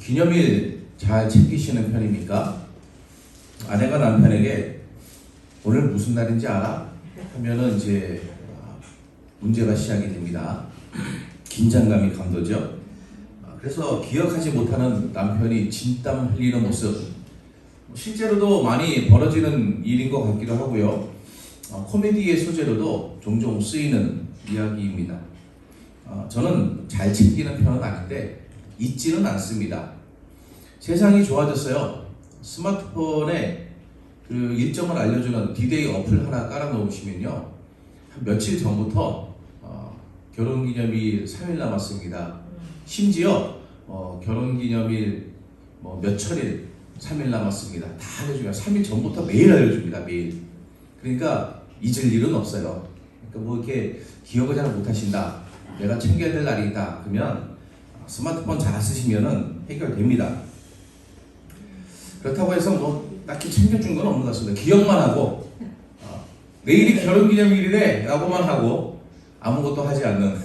기념일 잘 챙기시는 편입니까? 아내가 남편에게 오늘 무슨 날인지 알아? 하면은 이제 문제가 시작이 됩니다. 긴장감이 감도죠. 그래서 기억하지 못하는 남편이 진땀 흘리는 모습, 실제로도 많이 벌어지는 일인 것 같기도 하고요. 코미디의 소재로도 종종 쓰이는 이야기입니다. 저는 잘 챙기는 편은 아닌데 잊지는 않습니다. 세상이 좋아졌어요. 스마트폰에 그 일정을 알려주는 디데이 어플 하나 깔아놓으시면요, 한 며칠 전부터 결혼기념일 3일 남았습니다. 심지어 결혼기념일 몇 철일 3일 남았습니다. 다 알려줘요. 3일 전부터 매일 알려줍니다. 매일. 그러니까 잊을 일은 없어요. 그러니까 이렇게 기억을 잘 못하신다, 내가 챙겨야 될 날이다, 그러면 스마트폰 잘 쓰시면은 해결됩니다. 그렇다고 해서 딱히 챙겨준 건 없는 것 같습니다. 기억만 하고 내일이 결혼기념일이래 라고만 하고 아무것도 하지 않는.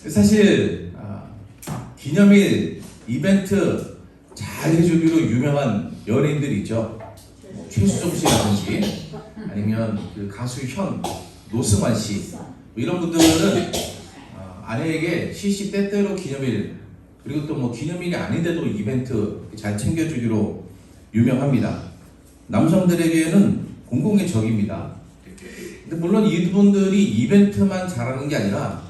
사실 기념일 이벤트 잘 해주기로 유명한 연예인들이 있죠. 최수종 씨라든지 아니면 그 가수 현, 노승환 씨, 이런 분들은 아내에게 시시때때로 기념일, 그리고 또 기념일이 아닌데도 이벤트 잘 챙겨주기로 유명합니다. 남성들에게는 공공의 적입니다. 근데 물론 이분들이 이벤트만 잘하는 게 아니라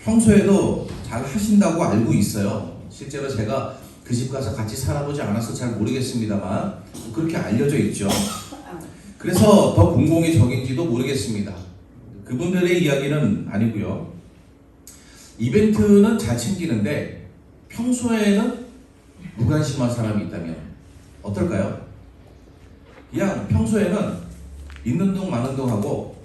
평소에도 잘 하신다고 알고 있어요. 실제로 제가 그 집 가서 같이 살아보지 않아서 잘 모르겠습니다만 그렇게 알려져 있죠. 그래서 더 공공의 적인지도 모르겠습니다. 그분들의 이야기는 아니고요. 이벤트는 잘 챙기는데 평소에는 무관심한 사람이 있다면 어떨까요? 그냥 평소에는 있는 둥 마는 둥 하고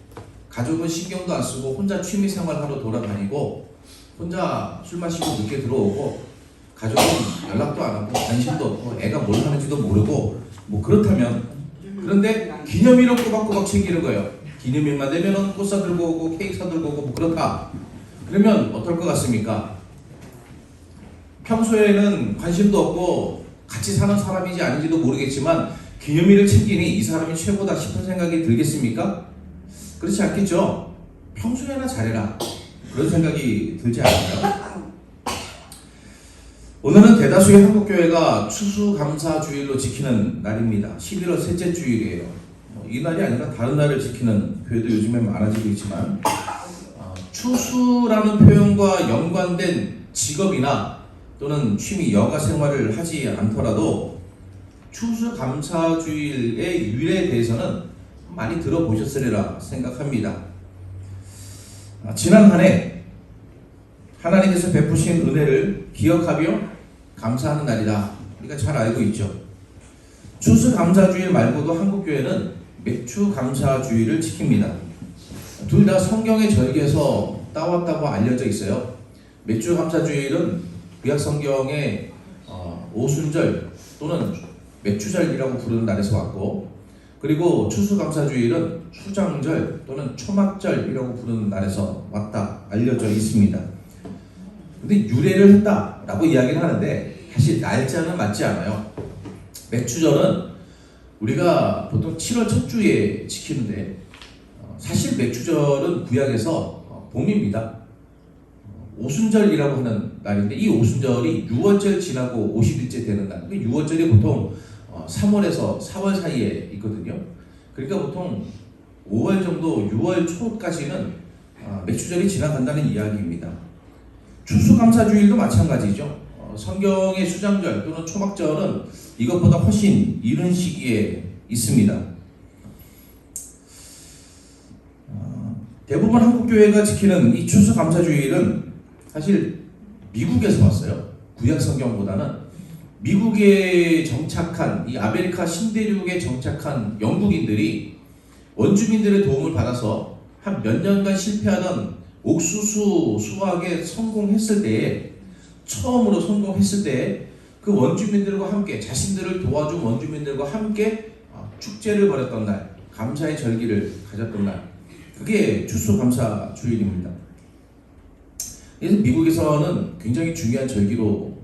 가족은 신경도 안 쓰고 혼자 취미생활하러 돌아다니고 혼자 술 마시고 늦게 들어오고 가족은 연락도 안 하고 관심도 없고 애가 뭘 하는지도 모르고 그렇다면, 그런데 기념일을 꼬박꼬박 챙기는 거예요. 기념일만 되면 꽃 사들고 오고 케이크 사들고 오고 그렇다. 그러면 어떨 것 같습니까? 평소에는 관심도 없고 같이 사는 사람인지 아닌지도 모르겠지만 기념일을 챙기니 이 사람이 최고다 싶은 생각이 들겠습니까? 그렇지 않겠죠? 평소에나 잘해라, 그런 생각이 들지 않을까요? 오늘은 대다수의 한국교회가 추수감사주일로 지키는 날입니다. 11월 셋째 주일이에요. 이 날이 아니라 다른 날을 지키는 교회도 요즘에 많아지고 있지만 추수라는 표현과 연관된 직업이나 또는 취미, 여가 생활을 하지 않더라도 추수감사주일의 유래에 대해서는 많이 들어보셨으리라 생각합니다. 지난 한 해 하나님께서 베푸신 은혜를 기억하며 감사하는 날이다. 우리가 잘 알고 있죠. 추수감사주일 말고도 한국교회는 맥추감사주일을 지킵니다. 둘 다 성경의 절기에서 따왔다고 알려져 있어요. 맥추감사주일은 구약성경의 오순절 또는 맥추절이라고 부르는 날에서 왔고, 그리고 추수감사주일은 수장절 또는 초막절이라고 부르는 날에서 왔다 알려져 있습니다. 근데 유래를 했다라고 이야기를 하는데 사실 날짜는 맞지 않아요. 맥추절은 우리가 보통 7월 첫 주에 지키는데 사실 맥추절은 구약에서 봄입니다. 오순절이라고 하는 날인데 이 오순절이 6월절 지나고 50일째 되는 날. 6월절이 보통 3월에서 4월 사이에 있거든요. 그러니까 보통 5월 정도, 6월 초까지는 맥추절이 지나간다는 이야기입니다. 추수감사주일도 마찬가지죠. 성경의 수장절 또는 초막절은 이것보다 훨씬 이른 시기에 있습니다. 대부분 한국교회가 지키는 이 추수감사주일은 사실 미국에서 왔어요. 구약 성경보다는 미국에 정착한, 이 아메리카 신대륙에 정착한 영국인들이 원주민들의 도움을 받아서 한 몇 년간 실패하던 옥수수 수확에 성공했을 때에, 처음으로 성공했을 때에 그 원주민들과 함께, 자신들을 도와준 원주민들과 함께 축제를 벌였던 날, 감사의 절기를 가졌던 날, 그게 추수감사주일입니다. 그래서 미국에서는 굉장히 중요한 절기로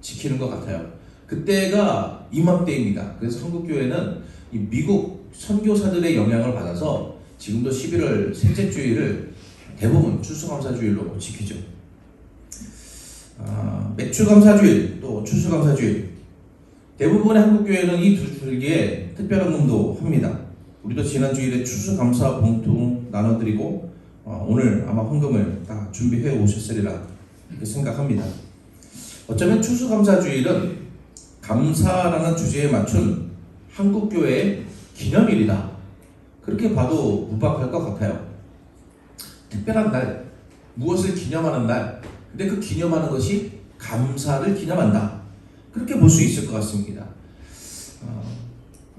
지킵니다. 지키는 것 같아요. 그때가 이맘때입니다. 그래서 한국교회는 이 미국 선교사들의 영향을 받아서 지금도 11월 셋째 주일을 대부분 추수감사주일로 지키죠. 맥추감사주일 또 추수감사주일, 대부분의 한국교회는 이 두 줄기에 특별한 의미도 합니다. 우리도 지난 주일에 추수감사 봉투 나눠드리고 오늘 아마 헌금을 다 준비해 오셨으리라 이렇게 생각합니다. 어쩌면 추수감사주일은 감사라는 주제에 맞춘 한국교회의 기념일이다, 그렇게 봐도 무방할 것 같아요. 특별한 날, 무엇을 기념하는 날, 근데 그 기념하는 것이 감사를 기념한다, 그렇게 볼 수 있을 것 같습니다.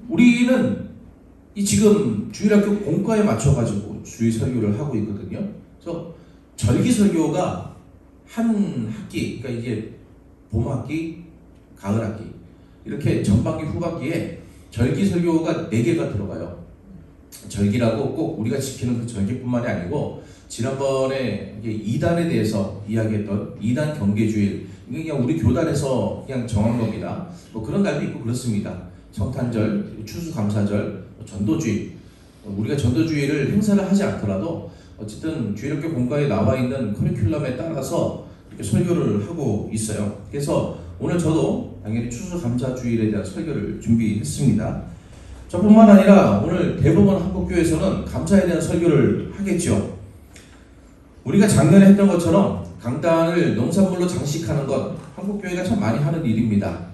우리는 이 지금 주일학교 공과에 맞춰가지고 주일 설교를 하고 있거든요. 그래서 절기 설교가 한 학기, 그러니까 이게 봄 학기, 가을 학기, 이렇게 전반기, 후반기에 절기 설교가 4개가 들어가요. 절기라고 꼭 우리가 지키는 그 절기뿐만이 아니고 지난번에 이단에 대해서 이야기했던 이단 경계주일, 이게 그냥 우리 교단에서 그냥 정한 겁니다. 뭐 그런 날도 있고 그렇습니다. 성탄절, 추수감사절, 전도주일, 우리가 전도주일을 행사를 하지 않더라도 어쨌든 주일학교 공과에 나와 있는 커리큘럼에 따라서 이렇게 설교를 하고 있어요. 그래서 오늘 저도 당연히 추수감사주일에 대한 설교를 준비했습니다. 저뿐만 아니라 오늘 대부분 한국교회에서는 감사에 대한 설교를 하겠죠. 우리가 작년에 했던 것처럼 강단을 농산물로 장식하는 것, 한국교회가 참 많이 하는 일입니다.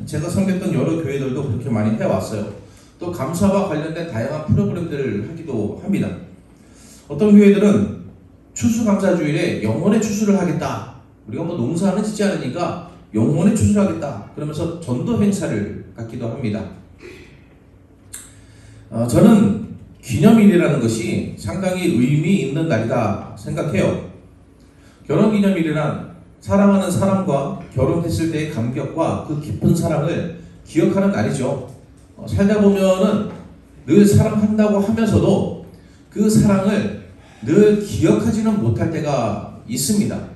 제가 섬겼던 여러 교회들도 그렇게 많이 해왔어요. 또 감사와 관련된 다양한 프로그램들을 하기도 합니다. 어떤 교회들은 추수감사주일에 영혼의 추수를 하겠다, 우리가 뭐 농사는 짓지 않으니까 영혼의 추수를 하겠다, 그러면서 전도 행사를 갖기도 합니다. 저는 기념일이라는 것이 상당히 의미 있는 날이다 생각해요. 결혼기념일이란 사랑하는 사람과 결혼했을 때의 감격과 그 깊은 사랑을 기억하는 날이죠. 살다 보면은 늘 사랑한다고 하면서도 그 사랑을 늘 기억하지는 못할 때가 있습니다.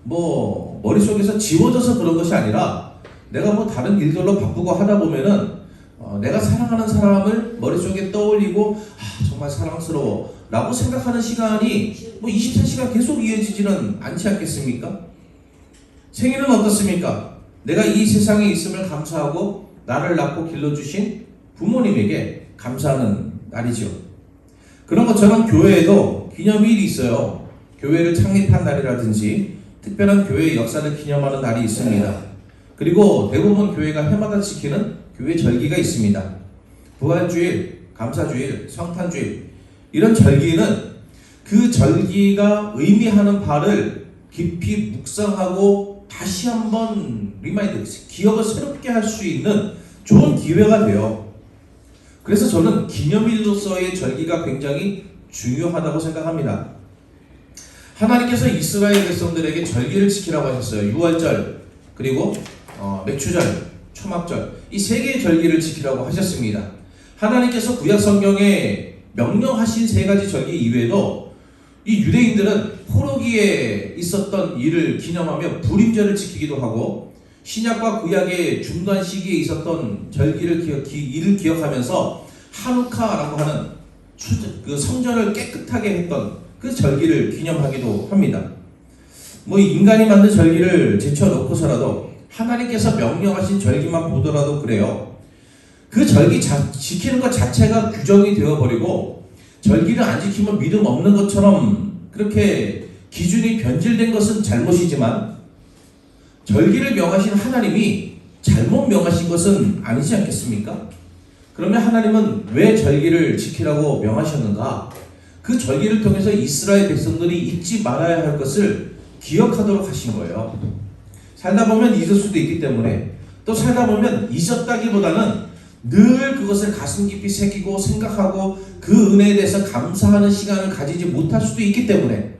뭐 머릿속에서 지워져서 그런 것이 아니라 내가 뭐 다른 일들로 바쁘고 하다 보면은 내가 사랑하는 사람을 머릿속에 떠올리고 정말 사랑스러워 라고 생각하는 시간이 뭐 24시간 계속 이어지지는 않지 않겠습니까? 생일은 어떻습니까? 내가 이 세상에 있음을 감사하고 나를 낳고 길러주신 부모님에게 감사하는 날이죠. 그런 것처럼 교회에도 기념일이 있어요. 교회를 창립한 날이라든지 특별한 교회의 역사를 기념하는 날이 있습니다. 그리고 대부분 교회가 해마다 지키는 교회 절기가 있습니다. 부활주일, 감사주일, 성탄주일, 이런 절기는 그 절기가 의미하는 바를 깊이 묵상하고 다시 한번 기억을 새롭게 할 수 있는 좋은 기회가 돼요. 그래서 저는 기념일로서의 절기가 굉장히 중요하다고 생각합니다. 하나님께서 이스라엘 백성들에게 절기를 지키라고 하셨어요. 유월절, 그리고 맥추절, 초막절, 이 3개의 절기를 지키라고 하셨습니다. 하나님께서 구약 성경에 명령하신 3가지 절기 이외에도 이 유대인들은 포로기에 있었던 일을 기념하며 불임절을 지키기도 하고 신약과 구약의 중간 시기에 있었던 절기를 일을 기억하면서 하누카라고 하는 그 성전을 깨끗하게 했던 그 절기를 기념하기도 합니다. 뭐 인간이 만든 절기를 제쳐놓고서라도 하나님께서 명령하신 절기만 보더라도 그래요. 그 절기 지키는 것 자체가 규정이 되어버리고 절기를 안 지키면 믿음 없는 것처럼 그렇게 기준이 변질된 것은 잘못이지만 절기를 명하신 하나님이 잘못 명하신 것은 아니지 않겠습니까? 그러면 하나님은 왜 절기를 지키라고 명하셨는가? 그 절기를 통해서 이스라엘 백성들이 잊지 말아야 할 것을 기억하도록 하신 거예요. 살다 보면 잊을 수도 있기 때문에, 또 살다 보면 잊었다기보다는 늘 그것을 가슴 깊이 새기고 생각하고 그 은혜에 대해서 감사하는 시간을 가지지 못할 수도 있기 때문에,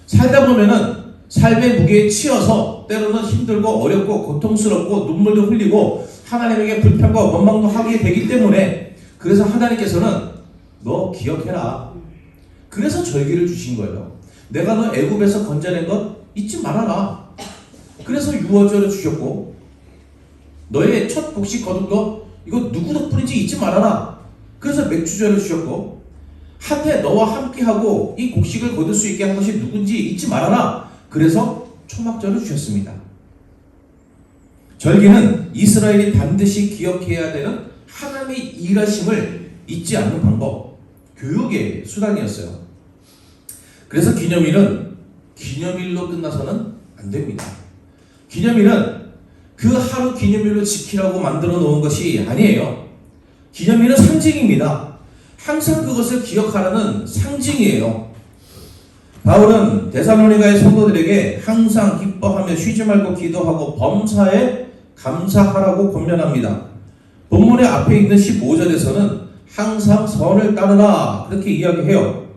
살다 보면은 삶의 무게에 치여서 때로는 힘들고 어렵고 고통스럽고 눈물도 흘리고 하나님에게 불평과 원망도 하게 되기 때문에, 그래서 하나님께서는 너 기억해라. 그래서 절기를 주신 거예요. 내가 너 애굽에서 건져낸 것 잊지 말아라. 그래서 유월절을 주셨고, 너의 첫 곡식 거둔 거 이거 누구 덕분인지 잊지 말아라. 그래서 맥주절을 주셨고, 한 해 너와 함께하고 이 곡식을 거둘 수 있게 한 것이 누군지 잊지 말아라. 그래서 초막절을 주셨습니다. 절기는 이스라엘이 반드시 기억해야 되는 하나님의 일하심을 잊지 않는 방법, 교육의 수단이었어요. 그래서 기념일은 기념일로 끝나서는 안 됩니다. 기념일은 그 하루 기념일로 지키라고 만들어 놓은 것이 아니에요. 기념일은 상징입니다. 항상 그것을 기억하라는 상징이에요. 바울은 데살로니가의 성도들에게 항상 기뻐하며 쉬지 말고 기도하고 범사에 감사하라고 권면합니다. 본문의 앞에 있는 15절에서는 항상 선을 따르라 그렇게 이야기해요.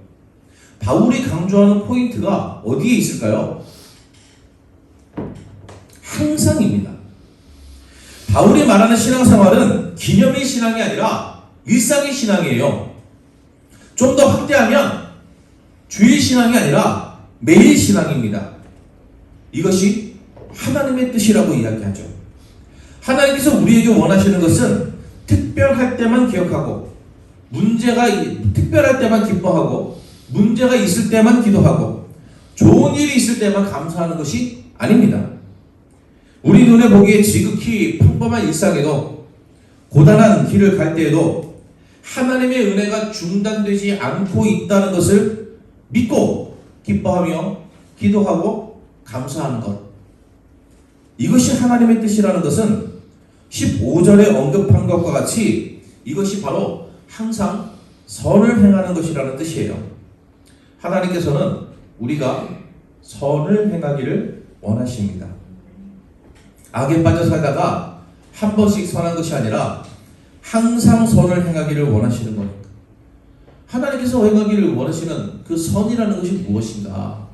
바울이 강조하는 포인트가 어디에 있을까요? 항상입니다. 바울이 말하는 신앙생활은 기념일 신앙이 아니라 일상의 신앙이에요. 좀 더 확대하면 주일 신앙이 아니라 매일 신앙입니다. 이것이 하나님의 뜻이라고 이야기하죠. 하나님께서 우리에게 원하시는 것은 특별할 때만 기억하고, 특별할 때만 기뻐하고, 문제가 있을 때만 기도하고, 좋은 일이 있을 때만 감사하는 것이 아닙니다. 우리 눈에 보기에 지극히 평범한 일상에도, 고단한 길을 갈 때에도 하나님의 은혜가 중단되지 않고 있다는 것을 믿고 기뻐하며 기도하고 감사하는 것, 이것이 하나님의 뜻이라는 것은 15절에 언급한 것과 같이 이것이 바로 항상 선을 행하는 것이라는 뜻이에요. 하나님께서는 우리가 선을 행하기를 원하십니다. 악에 빠져 살다가 한 번씩 선한 것이 아니라 항상 선을 행하기를 원하시는 것. 하나님께서 행하기를 원하시는 그 선이라는 것이 무엇인가?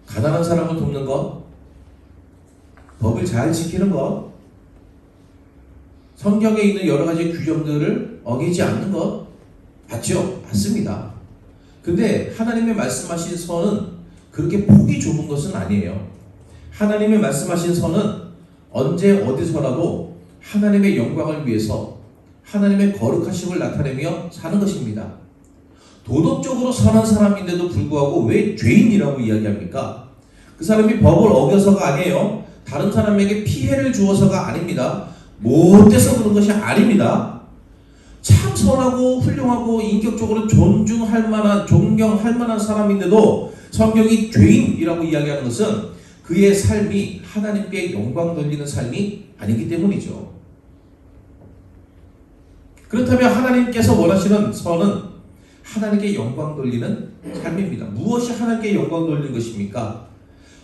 가난한 사람을 돕는 것, 법을 잘 지키는 것, 성경에 있는 여러 가지 규정들을 어기지 않는 것, 맞죠? 맞습니다. 근데 하나님의 말씀하신 선은 그렇게 폭이 좁은 것은 아니에요. 하나님의 말씀하신 선은 언제 어디서라도 하나님의 영광을 위해서 하나님의 거룩하심을 나타내며 사는 것입니다. 도덕적으로 선한 사람인데도 불구하고 왜 죄인이라고 이야기합니까? 그 사람이 법을 어겨서가 아니에요. 다른 사람에게 피해를 주어서가 아닙니다. 못돼서 그런 것이 아닙니다. 참 선하고 훌륭하고 인격적으로 존중할 만한, 존경할 만한 사람인데도 성경이 죄인이라고 이야기하는 것은 그의 삶이 하나님께 영광 돌리는 삶이 아니기 때문이죠. 그렇다면 하나님께서 원하시는 선은 하나님께 영광 돌리는 삶입니다. 무엇이 하나님께 영광 돌리는 것입니까?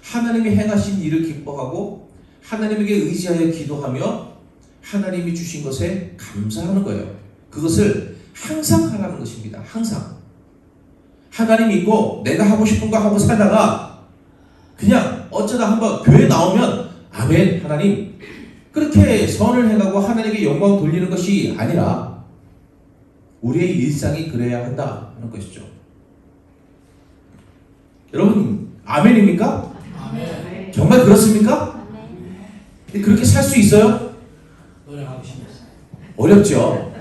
하나님이 행하신 일을 기뻐하고 하나님에게 의지하여 기도하며 하나님이 주신 것에 감사하는 거예요. 그것을 항상 하라는 것입니다. 항상. 하나님 믿고 내가 하고 싶은 거 하고 살다가 그냥 어쩌다 한번 교회 나오면 아멘 하나님, 그렇게 선을 행하고 하나님께 영광 돌리는 것이 아니라 우리의 일상이 그래야 한다 하는 것이죠. 여러분 아멘입니까? 아멘. 정말 그렇습니까? 아멘. 그렇게 살 수 있어요? 어렵죠.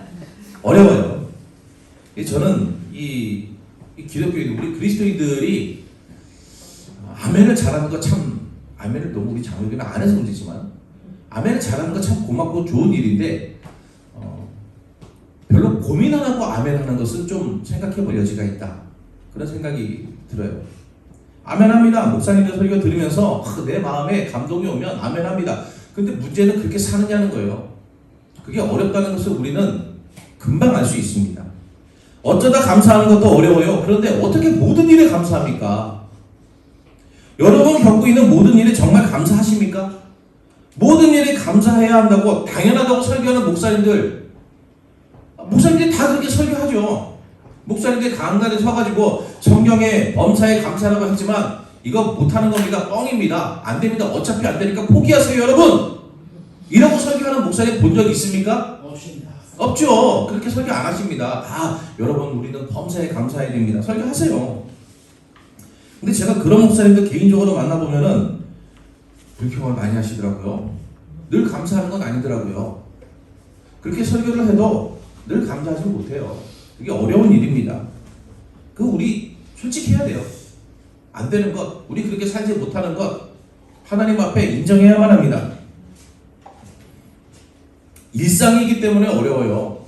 어려워요. 저는 이 기독교인 우리 그리스도인들이 아멘을 잘하는 거 참, 아멘을 너무 우리 장로교는 안 해서 문제지만 아멘을 잘하는 거 참 고맙고 좋은 일인데 별로 고민 안 하고 아멘하는 것은 좀 생각해 볼 여지가 있다, 그런 생각이 들어요. 아멘합니다. 목사님들 설교 들으면서 내 마음에 감동이 오면 아멘합니다. 근데 문제는 그렇게 사느냐는 거예요. 그게 어렵다는 것을 우리는 금방 알 수 있습니다. 어쩌다 감사하는 것도 어려워요. 그런데 어떻게 모든 일에 감사합니까? 여러분 겪고 있는 모든 일에 정말 감사하십니까? 모든 일에 감사해야 한다고 당연하다고 설교하는 목사님들이 다 그렇게 설교하죠. 목사님들이 강단에 서가지고 성경에 범사에 감사라고 했지만 이거 못하는 겁니다. 뻥입니다. 안 됩니다. 어차피 안 되니까 포기하세요 여러분, 이라고 설교하는 목사님 본 적 있습니까? 없습니다. 없죠. 그렇게 설교 안 하십니다. 여러분 우리는 범사에 감사해야 됩니다. 설교하세요. 근데 제가 그런 목사님들 개인적으로 만나보면은 불평을 많이 하시더라고요. 늘 감사하는 건 아니더라고요. 그렇게 설교를 해도 늘 감사하지 못해요. 이게 어려운 일입니다. 우리 솔직히 해야 돼요. 안 되는 것, 우리 그렇게 살지 못하는 것 하나님 앞에 인정해야만 합니다. 일상이기 때문에 어려워요.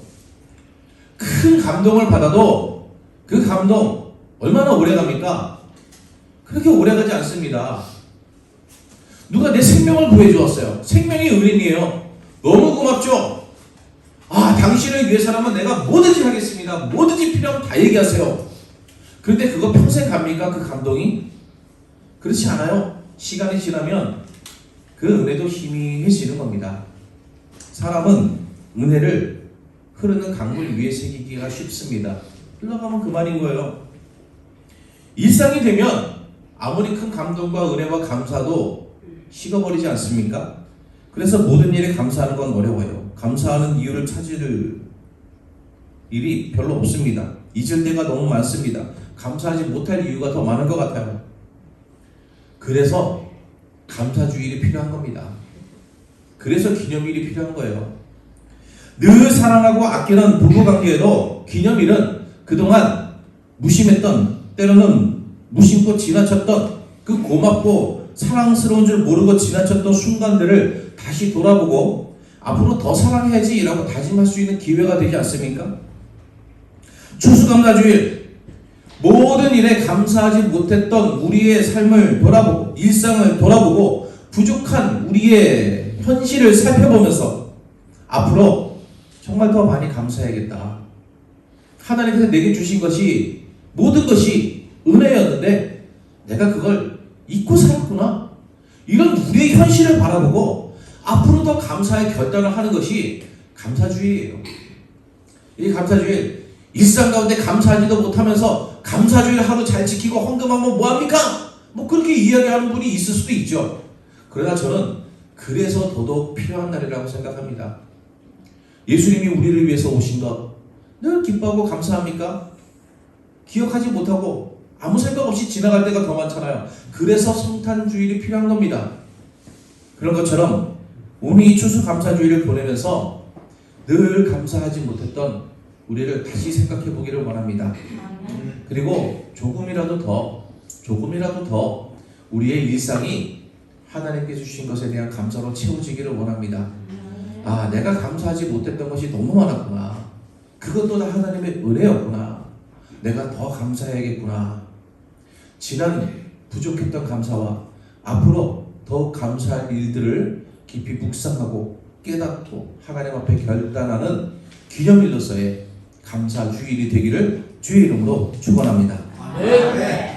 큰 감동을 받아도 그 감동 얼마나 오래 갑니까? 그렇게 오래 가지 않습니다. 누가 내 생명을 구해주었어요. 생명이 은인이에요. 너무 고맙죠? 당신을 위해서라면 내가 뭐든지 하겠습니다. 뭐든지 필요하면 다 얘기하세요. 그런데 그거 평생 갑니까? 그 감동이? 그렇지 않아요. 시간이 지나면 그 은혜도 희미해지는 겁니다. 사람은 은혜를 흐르는 강물 위에 새기기가 쉽습니다. 흘러가면 그만인 거예요. 일상이 되면 아무리 큰 감동과 은혜와 감사도 식어버리지 않습니까? 그래서 모든 일에 감사하는 건 어려워요. 감사하는 이유를 찾을 일이 별로 없습니다. 잊을 때가 너무 많습니다. 감사하지 못할 이유가 더 많은 것 같아요. 그래서 감사주일이 필요한 겁니다. 그래서 기념일이 필요한 거예요. 늘 사랑하고 아끼는 부부관계에도 기념일은 그동안 무심했던, 때로는 무심코 지나쳤던 그 고맙고 사랑스러운 줄 모르고 지나쳤던 순간들을 다시 돌아보고 앞으로 더 사랑해야지 라고 다짐할 수 있는 기회가 되지 않습니까? 추수감사주일, 모든 일에 감사하지 못했던 우리의 삶을 돌아보고 일상을 돌아보고 부족한 우리의 현실을 살펴보면서 앞으로 정말 더 많이 감사해야겠다. 하나님께서 내게 주신 것이 모든 것이 은혜였는데 내가 그걸 잊고 살았구나. 이런 우리의 현실을 바라보고 앞으로 더 감사의 결단을 하는 것이 감사주의예요. 이 감사주의, 일상 가운데 감사하지도 못하면서 감사주일 하루 잘 지키고 헌금하면 뭐합니까? 그렇게 이야기하는 분이 있을 수도 있죠. 그러나 저는 그래서 더더욱 필요한 날이라고 생각합니다. 예수님이 우리를 위해서 오신 것 늘 기뻐하고 감사합니까? 기억하지 못하고 아무 생각 없이 지나갈 때가 더 많잖아요. 그래서 성탄주일이 필요한 겁니다. 그런 것처럼 오늘 이 추수감사주일을 보내면서 늘 감사하지 못했던 우리를 다시 생각해 보기를 원합니다. 그리고 조금이라도 더 우리의 일상이 하나님께 주신 것에 대한 감사로 채워지기를 원합니다. 내가 감사하지 못했던 것이 너무 많았구나. 그것도 다 하나님의 은혜였구나. 내가 더 감사해야겠구나. 지난 부족했던 감사와 앞으로 더욱 감사할 일들을 깊이 묵상하고 깨닫고 하나님 앞에 결단하는 기념일로서의 감사주일이 되기를 주의 이름으로 축원합니다. 아멘.